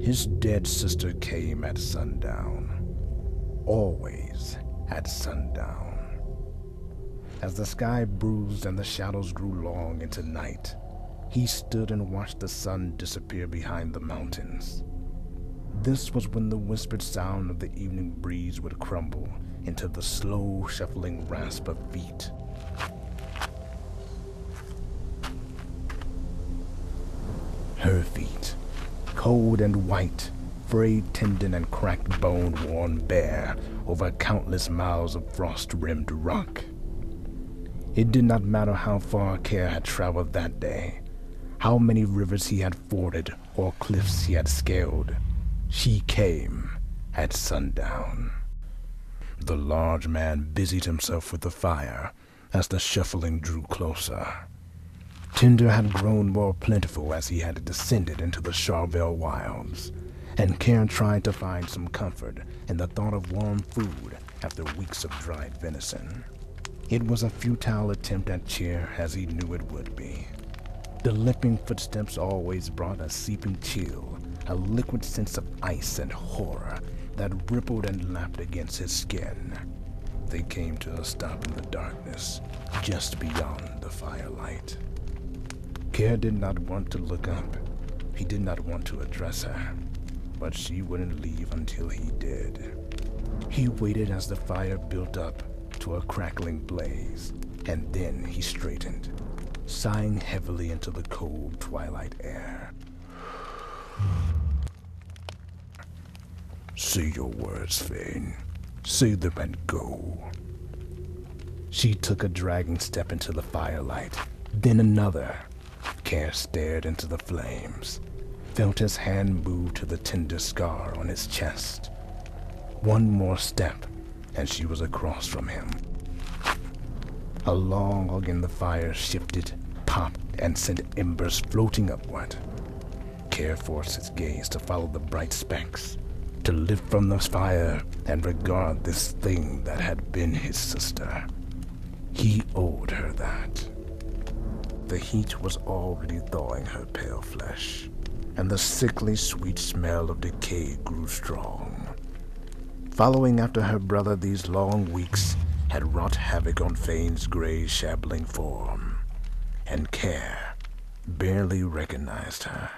His dead sister came at sundown. Always at sundown. As the sky bruised and the shadows grew long into night, he stood and watched the sun disappear behind the mountains. This was when the whispered sound of the evening breeze would crumble into the slow, shuffling rasp of feet. Her feet, cold and white, frayed tendon and cracked bone worn bare over countless miles of frost-rimmed rock. It did not matter how far Care had traveled that day, how many rivers he had forded or cliffs he had scaled. She came at sundown. The large man busied himself with the fire as the shuffling drew closer. Tinder had grown more plentiful as he had descended into the Charvel wilds, and Care tried to find some comfort in the thought of warm food after weeks of dried venison. It was a futile attempt at cheer, as he knew it would be. The limping footsteps always brought a seeping chill, a liquid sense of ice and horror that rippled and lapped against his skin. They came to a stop in the darkness, just beyond the firelight. Care did not want to look up. He did not want to address her, but she wouldn't leave until he did. He waited as the fire built up to a crackling blaze, and then he straightened, sighing heavily into the cold twilight air. Say your words, Fane. Say them and go. She took a dragging step into the firelight, then another. Care stared into the flames, felt his hand move to the tender scar on his chest. One more step, and she was across from him. A log in the fire shifted, popped, and sent embers floating upward. Care forced his gaze to follow the bright specks, to lift from the fire and regard this thing that had been his sister. He owed her that. The heat was already thawing her pale flesh, and the sickly sweet smell of decay grew strong. Following after her brother, these long weeks had wrought havoc on Fane's gray, shabbling form, and Care barely recognized her.